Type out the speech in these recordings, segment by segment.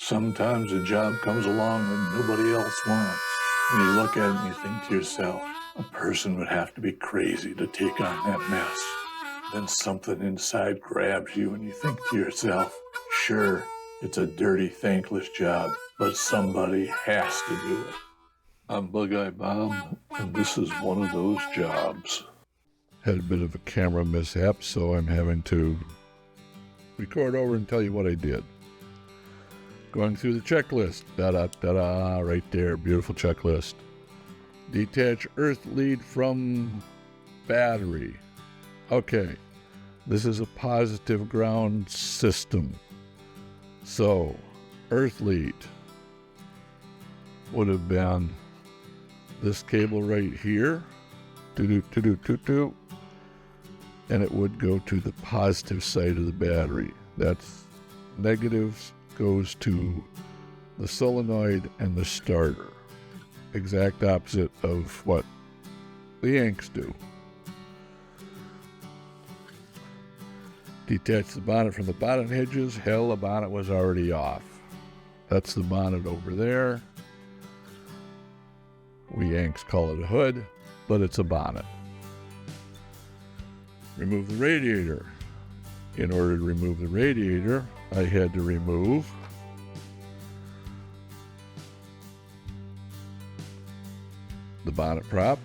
Sometimes a job comes along that nobody else wants. And you look at it and you think to yourself, a person would have to be crazy to take on that mess. Then something inside grabs you and you think to yourself, sure, it's a dirty, thankless job, but somebody has to do it. I'm BugeyeBob, and this is one of those jobs. Had a bit of a camera mishap, so I'm having to record over and tell you what I did. Going through the checklist. Da-da-da-da, right there. Beautiful checklist. Detach earth lead from battery. Okay. This is a positive ground system. So, earth lead would have been this cable right here. Do-do-do-do-do-do. And it would go to the positive side of the battery. That's negatives goes to the solenoid and the starter. Exact opposite of what the Yanks do. Detach the bonnet from the bonnet hinges. Hell, the bonnet was already off. That's the bonnet over there. We Yanks call it a hood, but it's a bonnet. Remove the radiator. In order to remove the radiator, I had to remove the bonnet prop,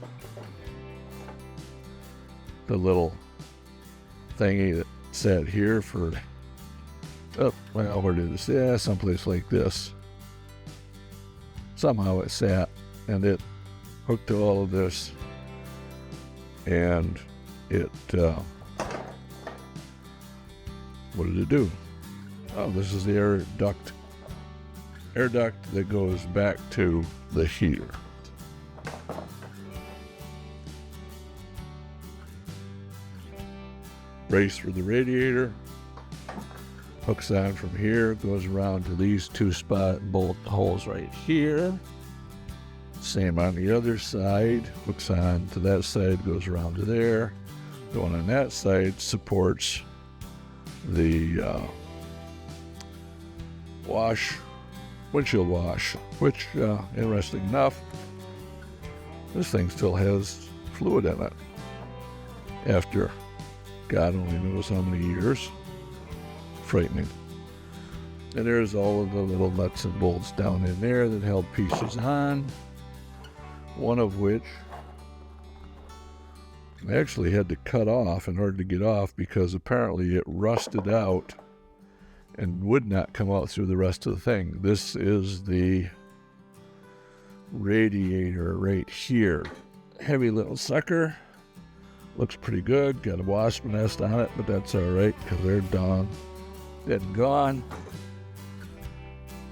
the little thingy that sat here for, where did it sit? Yeah, someplace like this. Somehow it sat, and it hooked to all of this, and it, what did it do? Oh, this is the air duct that goes back to the heater. Brace for the radiator. Hooks on from here, goes around to these two bolt holes right here. Same on the other side. Hooks on to that side, goes around to there. The one on that side supports the windshield wash, which, interesting enough, this thing still has fluid in it after God only knows how many years. Frightening. And there's all of the little nuts and bolts down in there that held pieces on, one of which I actually had to cut off in order to get off because apparently it rusted out and would not come out through the rest of the thing. This is the radiator right here. Heavy little sucker. Looks pretty good. Got a wasp nest on it, but that's all right because they're done. Dead and gone.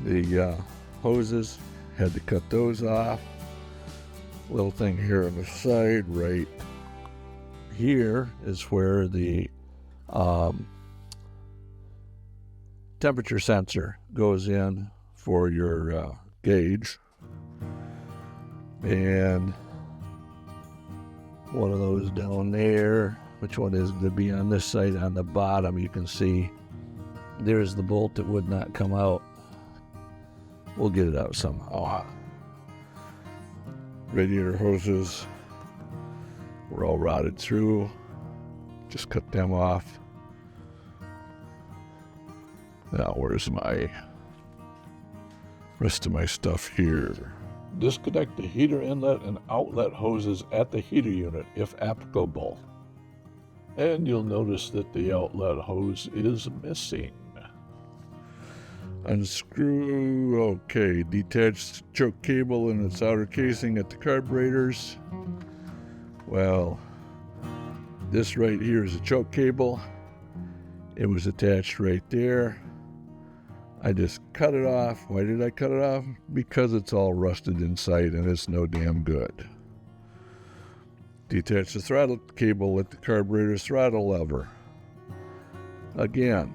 The hoses, had to cut those off. Little thing here on the side right here is where the temperature sensor goes in for your gauge. And one of those down there, which one is to be on this side on the bottom, you can see there's the bolt that would not come out. We'll get it out somehow. Radiator hoses were all rotted through. Just cut them off. Now where's my rest of my stuff here? Disconnect the heater inlet and outlet hoses at the heater unit if applicable. And you'll notice that the outlet hose is missing. Unscrew, okay, detach choke cable and its outer casing at the carburetors. Well, this right here is a choke cable. It was attached right there. I just cut it off. Why did I cut it off? Because it's all rusted inside and it's no damn good. Detach the throttle cable at the carburetor's throttle lever. Again,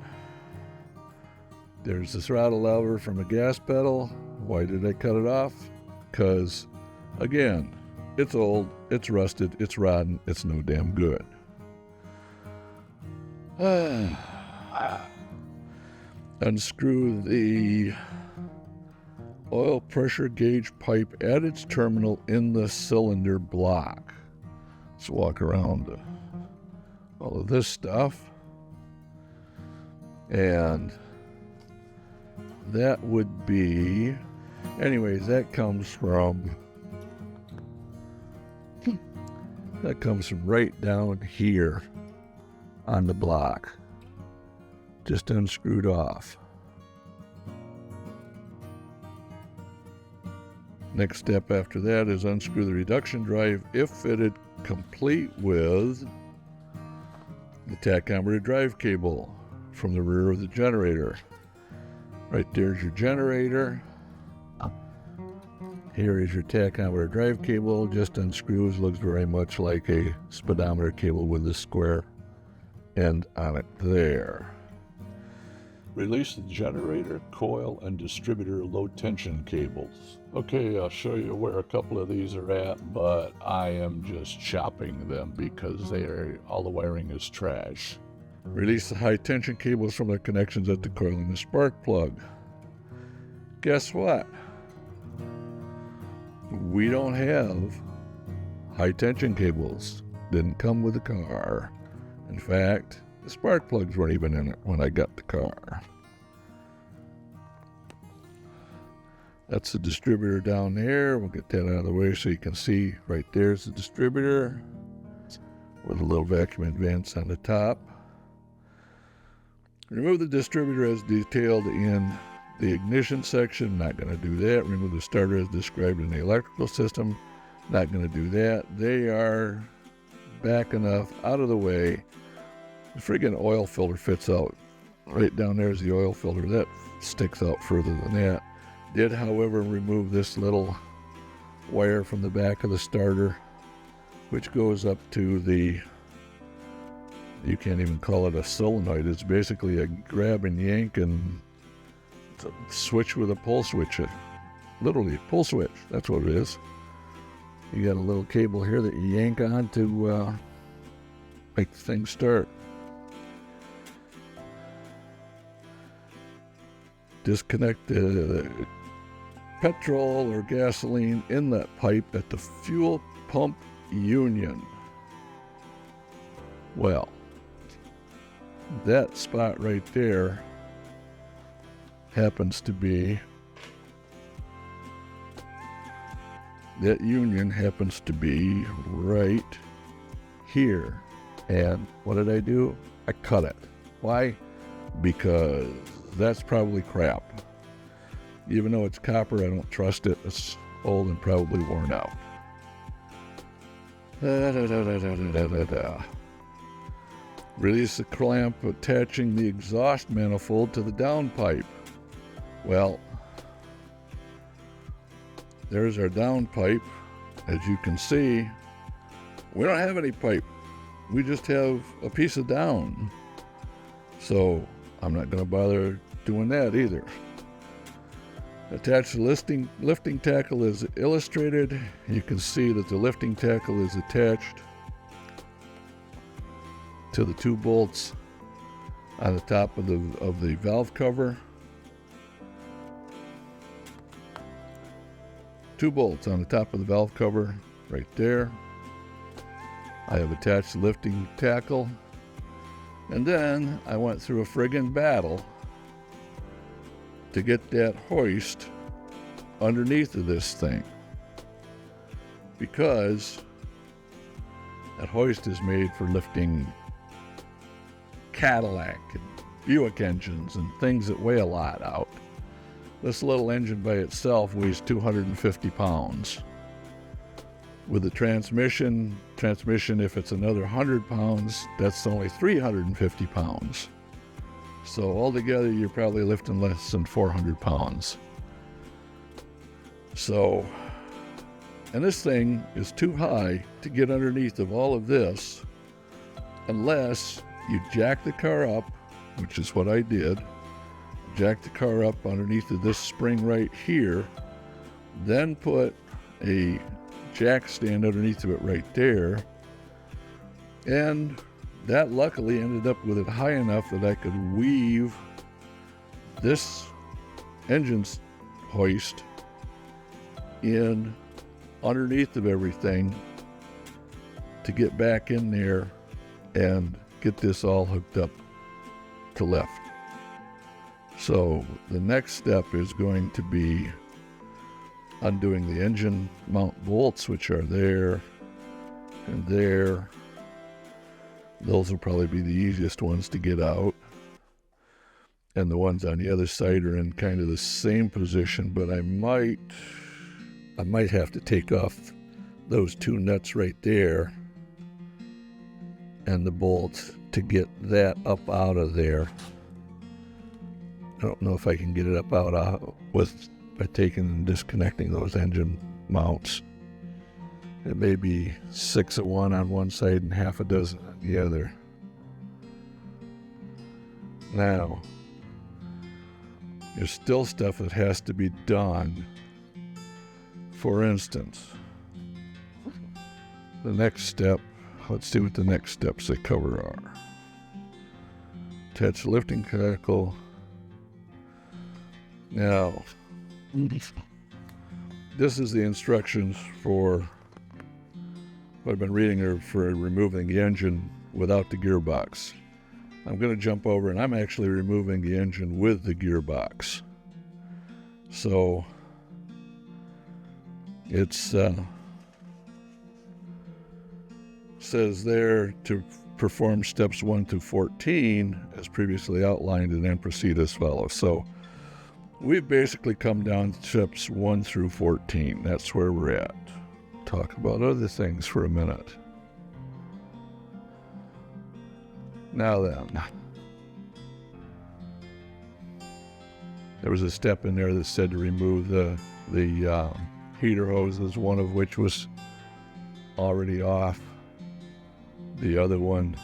there's the throttle lever from a gas pedal. Why did I cut it off? Because, again, it's old, it's rusted, it's rotten, it's no damn good. Unscrew the oil pressure gauge pipe at its terminal in the cylinder block. Let's walk around all of this stuff. And that would be, anyways, that comes from right down here on the block. Just unscrewed off. Next step after that is unscrew the reduction drive if fitted, complete with the tachometer drive cable from the rear of the generator. Right there's your generator. Here is your tachometer drive cable. Just unscrews. Looks very much like a speedometer cable with the square end on it there. Release the generator, coil, and distributor low tension cables. Okay, I'll show you where a couple of these are at, but I am just chopping them because all the wiring is trash. Release the high tension cables from their connections at the coil and the spark plug. Guess what? We don't have high tension cables. Didn't come with the car. In fact, the spark plugs weren't even in it when I got the car. That's the distributor down there. We'll get that out of the way so you can see right there's the distributor with a little vacuum advance on the top. Remove the distributor as detailed in the ignition section. Not going to do that. Remove the starter as described in the electrical system. Not going to do that. They are back enough out of the way. The friggin' oil filter fits out. Right down there is the oil filter. That sticks out further than that. Did, however, remove this little wire from the back of the starter, which goes up to the, you can't even call it a solenoid. It's basically a grab and yank and switch with a pull switch. Literally, pull switch. That's what it is. You got a little cable here that you yank on to make the thing start. Disconnect the petrol or gasoline inlet pipe at the fuel pump union. Well, that spot right there happens to be, that union happens to be right here. And what did I do? I cut it. Why? Because that's probably crap. Even though it's copper, I don't trust it. It's old and probably worn out. Release the clamp attaching the exhaust manifold to the downpipe. Well, there's our downpipe. As you can see, we don't have any pipe. We just have a piece of down. So I'm not going to bother doing that either. Attach the lifting tackle as illustrated. You can see that the lifting tackle is attached to the 2 bolts on the top of the valve cover. 2 bolts on the top of the valve cover right there. I have attached the lifting tackle, and then I went through a friggin' battle to get that hoist underneath of this thing, because that hoist is made for lifting Cadillac and Buick engines and things that weigh a lot out. This little engine by itself weighs 250 pounds. With the transmission, if it's another 100 pounds, that's only 350 pounds. So altogether, you're probably lifting less than 400 pounds. So, and this thing is too high to get underneath of all of this unless you jack the car up, which is what I did. Jack the car up underneath of this spring right here, then put a jack stand underneath of it right there, and that luckily ended up with it high enough that I could weave this engine hoist in underneath of everything to get back in there and get this all hooked up to left. So the next step is going to be undoing the engine mount bolts, which are there and there. Those will probably be the easiest ones to get out. And the ones on the other side are in kind of the same position, but I might have to take off those two nuts right there and the bolts to get that up out of there. I don't know if I can get it up out by taking and disconnecting those engine mounts. It may be 6 of one on one side and half a dozen on the other. Now, there's still stuff that has to be done. For instance, the next step, let's see what the next steps they cover are. Attach the lifting tackle. Now, this is the instructions for what I've been reading here for removing the engine without the gearbox. I'm going to jump over and I'm actually removing the engine with the gearbox. So it's says there to perform steps 1 through 14 as previously outlined and then proceed as follows. So we've basically come down to steps 1 through 14. That's where we're at. Talk about other things for a minute. Now then, there was a step in there that said to remove the heater hoses, one of which was already off. The other one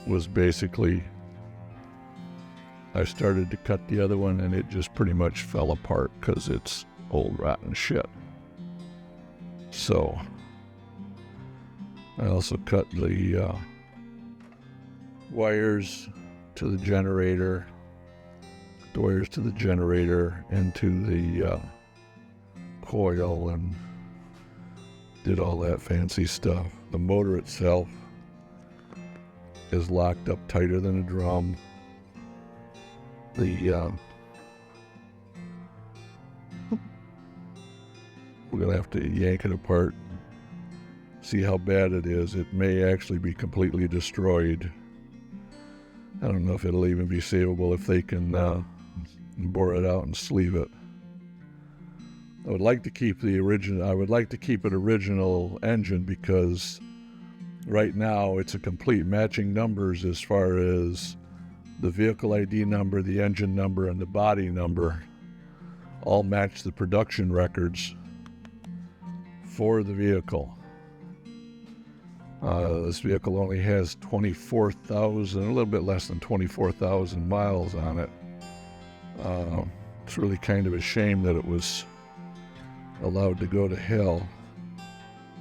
was basically, I started to cut the other one and it just pretty much fell apart because it's old rotten shit. So I also cut the wires to the generator, into the coil, and did all that fancy stuff. The motor itself is locked up tighter than a drum. We're going to have to yank it apart, see how bad it is. It may actually be completely destroyed. I don't know if it'll even be savable if they can bore it out and sleeve it. I would like to keep an original engine because right now it's a complete matching numbers as far as the vehicle ID number, the engine number, and the body number all match the production records for the vehicle. This vehicle only has 24,000, a little bit less than 24,000 miles on it. It's really kind of a shame that it was allowed to go to hell.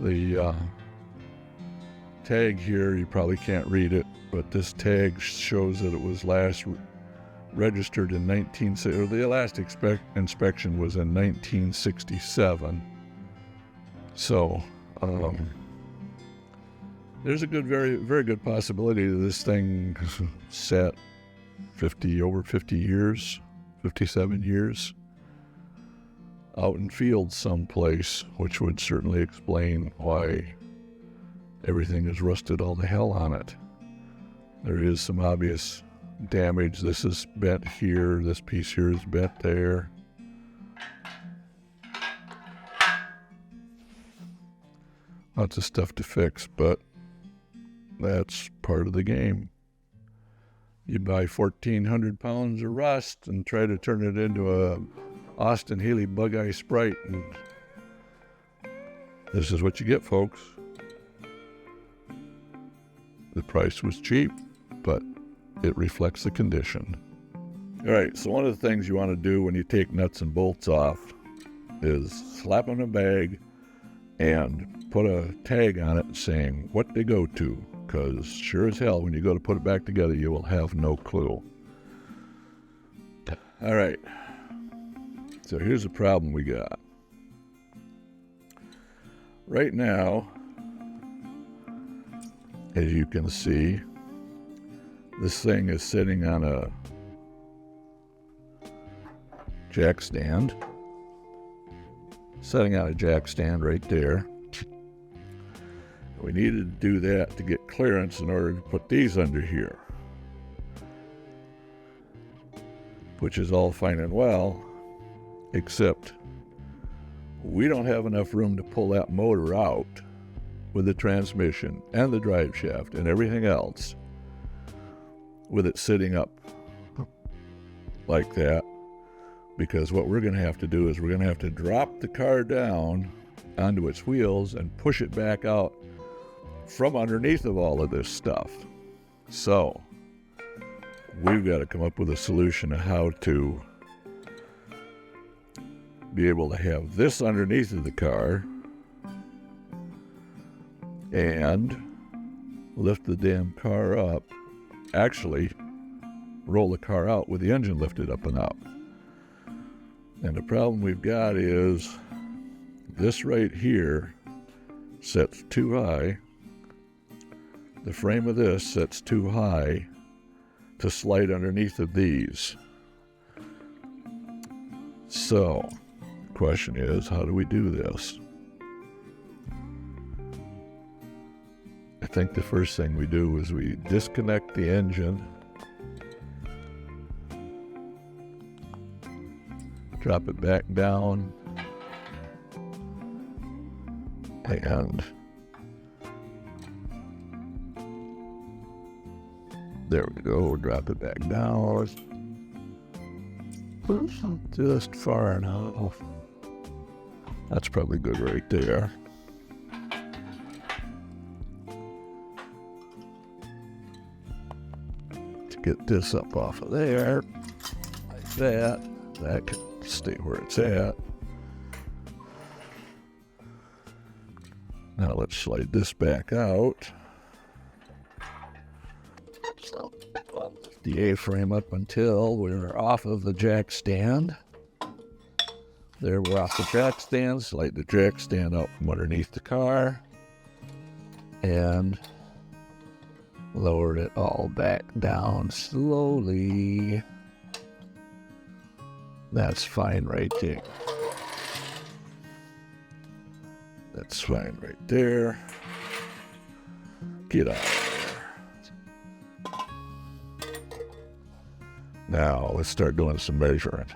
The tag here, you probably can't read it, but this tag shows that it was last registered in the last inspection was in 1967. So, there's a very, very good possibility that this thing sat over 50 years, 57 years out in fields someplace, which would certainly explain why everything is rusted all the hell on it. There is some obvious damage. This is bent here, this piece here is bent there. Lots of stuff to fix, but that's part of the game. You buy 1,400 pounds of rust and try to turn it into a Austin Healey Bug-Eye Sprite, and this is what you get, folks. The price was cheap, but it reflects the condition. All right, so one of the things you want to do when you take nuts and bolts off is slap them in a bag and put a tag on it saying what they go to, because sure as hell when you go to put it back together you will have no clue. All right, So here's the problem we got. Right now, as you can see, this thing is sitting on a jack stand. Setting on a jack stand right there. We needed to do that to get clearance in order to put these under here, which is all fine and well, except we don't have enough room to pull that motor out with the transmission and the drive shaft and everything else with it sitting up like that, because what we're going to have to do is we're going to have to drop the car down onto its wheels and push it back out from underneath of all of this stuff. So we've got to come up with a solution of how to be able to have this underneath of the car and lift the damn car up, actually roll the car out with the engine lifted up and out. And the problem we've got is this right here sets too high. The frame of this sets too high to slide underneath of these. So, the question is, how do we do this? I think the first thing we do is we disconnect the engine, drop it back down, and there we go. We'll drop it back down just far enough. That's probably good right there. To get this up off of there, like that. That can stay where it's at. Now let's slide this back out. The A-frame up until we're off of the jack stand. There, we're off the jack stand. Slide the jack stand out from underneath the car and lowered it all back down slowly. That's fine right there. That's fine right there. Get out of there. Now, let's start doing some measuring.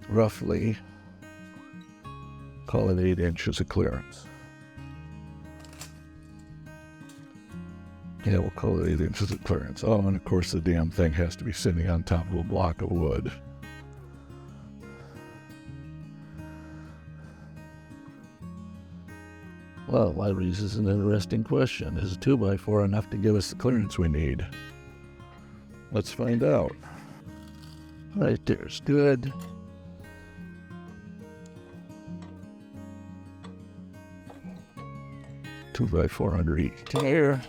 Roughly, call it 8 inches of clearance. Yeah, we'll call it 8 inches of clearance. Oh, and of course the damn thing has to be sitting on top of a block of wood. Well, that raises an interesting question. Is a 2x4 enough to give us the clearance we need? Let's find out. Right there's good. Two by 4 under each tire.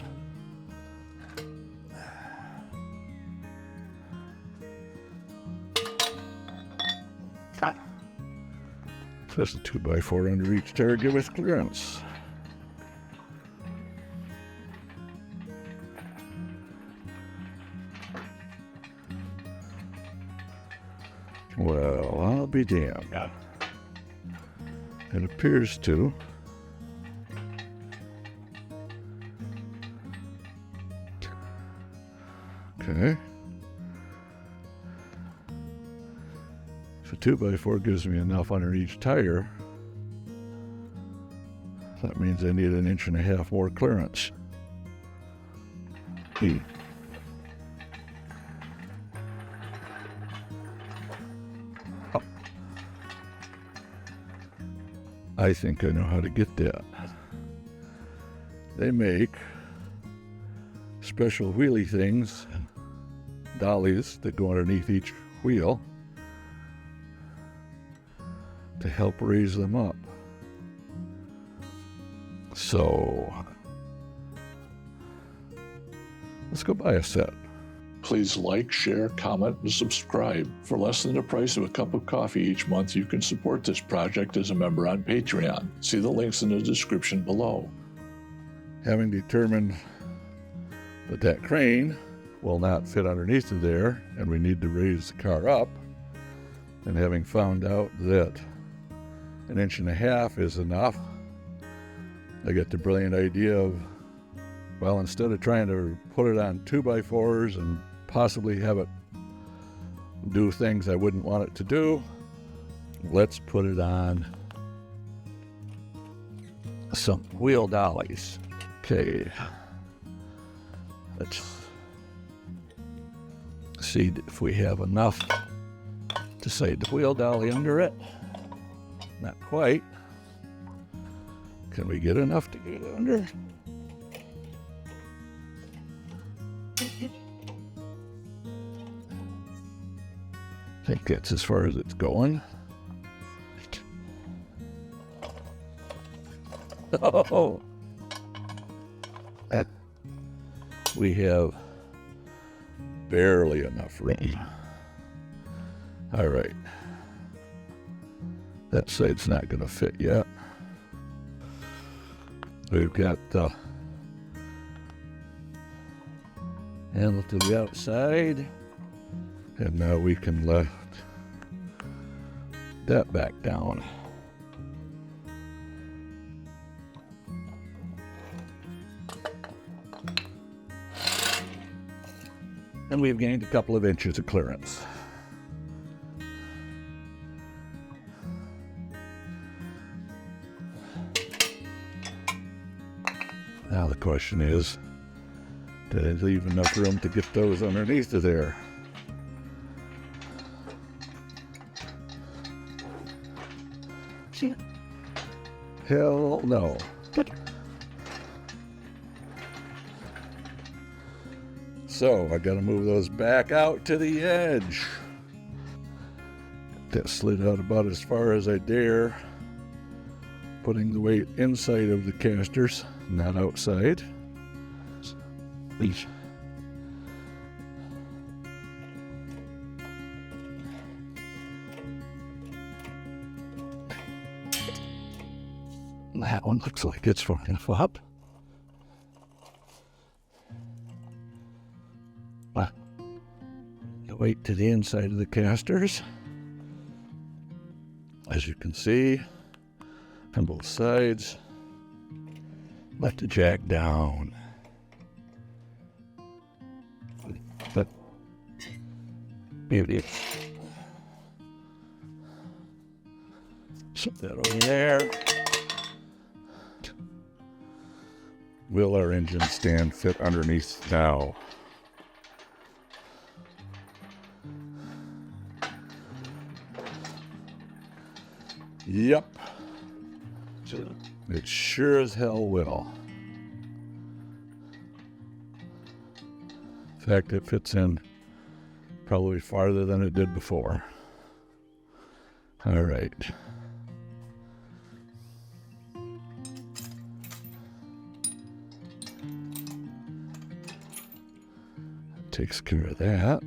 That's a 2x4 under each tire, give us clearance. Well, I'll be damned. Yeah. It appears to. Okay. If a 2x4 gives me enough under each tire, that means I need 1.5 inches more clearance. E. Oh. I think I know how to get that. They make special wheelie things, dollies that go underneath each wheel to help raise them up. So let's go buy a set. Please like, share, comment, and subscribe. For less than the price of a cup of coffee each month, you can support this project as a member on Patreon. See the links in the description below. Having determined that that crane will not fit underneath of there and we need to raise the car up, and having found out that 1.5 inches is enough, I got the brilliant idea of, well, instead of trying to put it on 2x4s and possibly have it do things I wouldn't want it to do, let's put it on some wheel dollies. Okay, let's see if we have enough to slide the wheel dolly under it. Not quite. Can we get enough to get it under? I think that's as far as it's going. Oh, that we have barely enough room. All right, that side's not going to fit yet. We've got the handle to the outside, and now we can lift that back down. And we've gained a couple of inches of clearance. Now the question is, did I leave enough room to get those underneath of there? Hell no. So I gotta move those back out to the edge. That slid out about as far as I dare, putting the weight inside of the casters, not outside. That one looks like it's far enough up. The weight to the inside of the casters. As you can see, on both sides. Let the jack down. But beauty. Set that over there. Will our engine stand fit underneath now? Yep. It sure as hell will. In fact, it fits in probably farther than it did before. All right. Takes care of that.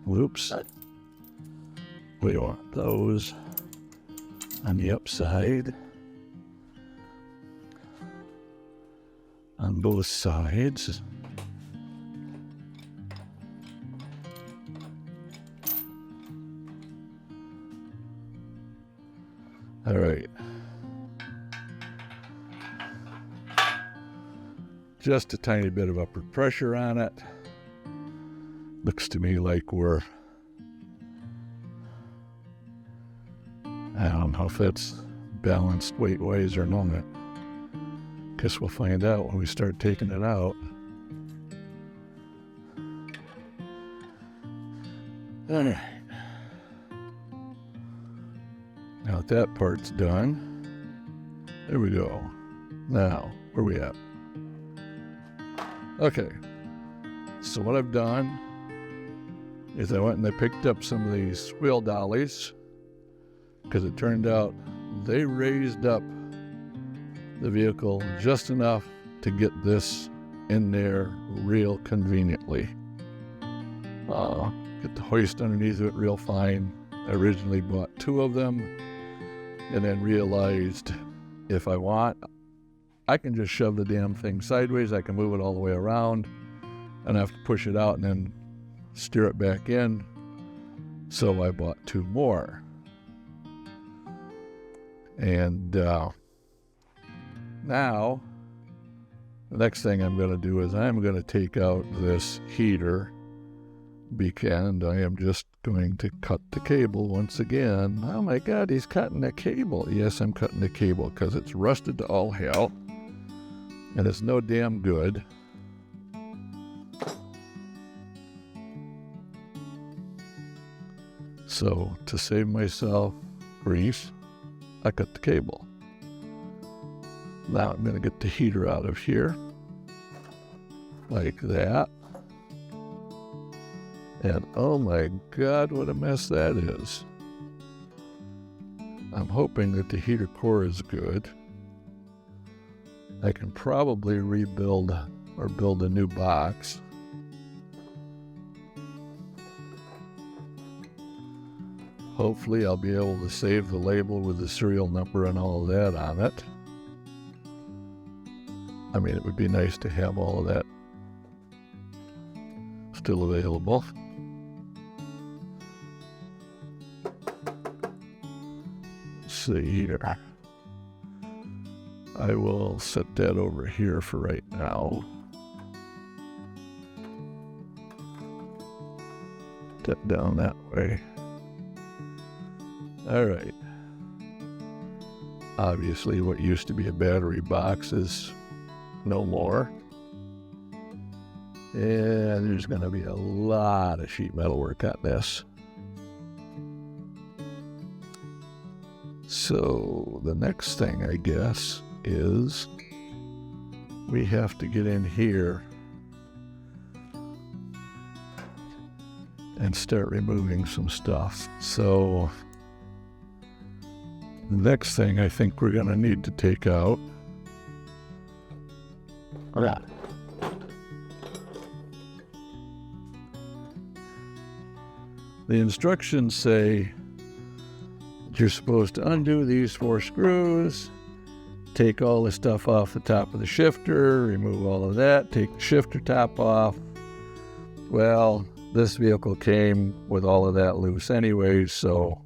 Whoops. We want those on the upside, on both sides. All right. Just a tiny bit of upward pressure on it. Looks to me like we're, I don't know if that's balanced weight-wise or not. Guess we'll find out when we start taking it out. All right. Now that that part's done, there we go. Now, where we at? Okay. So what I've done is I went and I picked up some of these wheel dollies because it turned out they raised up the vehicle just enough to get this in there real conveniently. Get the hoist underneath it real fine. I originally bought 2 of them and then realized if I want, I can just shove the damn thing sideways. I can move it all the way around and I have to push it out and then steer it back in. So I bought 2 more. And now the next thing I'm going to do is I'm going to take out this heater, and I am just going to cut the cable once again. Oh my God, he's cutting the cable. Yes, I'm cutting the cable because it's rusted to all hell and it's no damn good. So to save myself grease, I cut the cable. Now I'm going to get the heater out of here, like that. And oh my God, what a mess that is. I'm hoping that the heater core is good. I can probably rebuild or build a new box. Hopefully I'll be able to save the label with the serial number and all of that on it. I mean, it would be nice to have all of that still available. Let's see here. I will set that over here for right now. Step down that way. All right. Obviously, what used to be a battery box is no more. And there's going to be a lot of sheet metal work on this. So the next thing, I guess, is we have to get in here and start removing some stuff. So the next thing I think we're going to need to take out. Yeah. The instructions say you're supposed to undo these 4 screws, take all the stuff off the top of the shifter, remove all of that, take the shifter top off. Well, this vehicle came with all of that loose anyways, so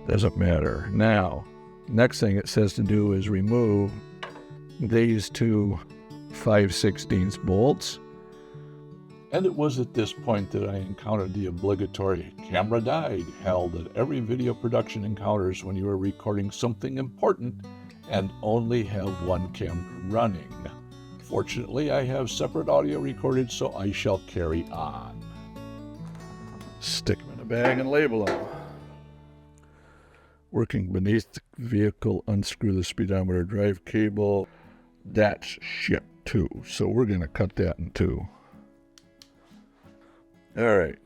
doesn't matter. Now, next thing it says to do is remove these 2 5/16 bolts. And it was at this point that I encountered the obligatory camera died held that every video production encounters when you are recording something important and only have one camera running. Fortunately, I have separate audio recorded, so I shall carry on. Stick them in a bag and label them. Working beneath the vehicle, unscrew the speedometer drive cable. That's shipped too, so we're going to cut that in 2. All right.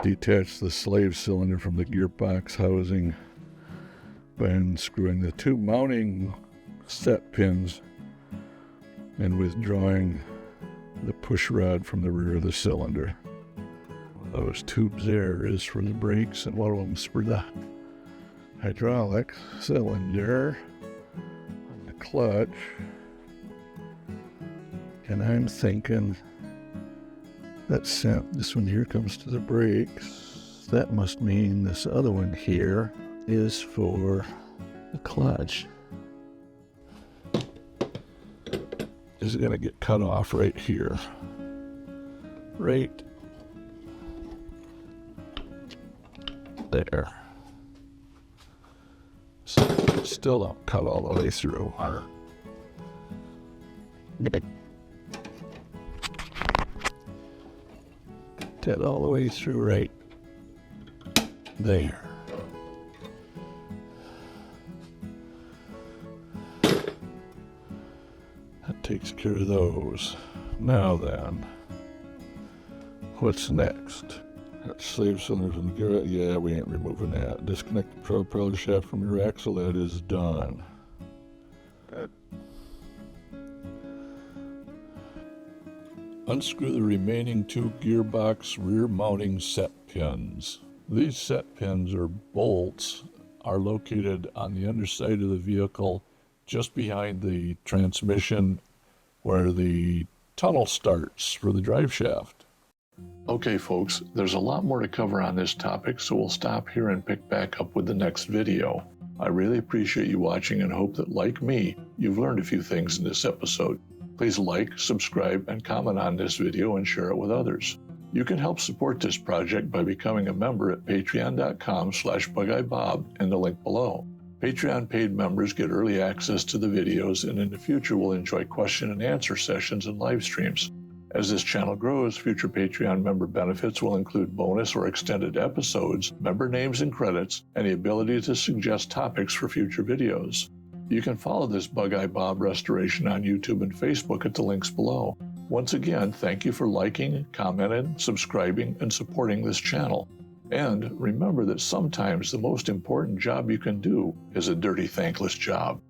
Detach the slave cylinder from the gearbox housing by unscrewing the 2 mounting set pins and withdrawing the push rod from the rear of the cylinder. One of those tubes there is for the brakes and one of them's for the hydraulic cylinder on the clutch. And I'm thinking that this one here comes to the brakes. That must mean this other one here is for the clutch. Is going to get cut off right here. Right there. So still don't cut all the way through. That all the way through right there. That takes care of those. Now then, what's next? That slave cylinder from the gear. Yeah, we ain't removing that. Disconnect the propeller shaft from your axle. That is done. Unscrew the remaining 2 gearbox rear mounting set pins. These set pins or bolts are located on the underside of the vehicle just behind the transmission where the tunnel starts for the drive shaft. Okay, folks, there's a lot more to cover on this topic, so we'll stop here and pick back up with the next video. I really appreciate you watching and hope that, like me, you've learned a few things in this episode. Please like, subscribe, and comment on this video and share it with others. You can help support this project by becoming a member at patreon.com/BugeyeBob in the link below. Patreon paid members get early access to the videos and in the future will enjoy question and answer sessions and live streams. As this channel grows, future Patreon member benefits will include bonus or extended episodes, member names and credits, and the ability to suggest topics for future videos. You can follow this BugeyeBob restoration on YouTube and Facebook at the links below. Once again, thank you for liking, commenting, subscribing, and supporting this channel. And remember that sometimes the most important job you can do is a dirty, thankless job.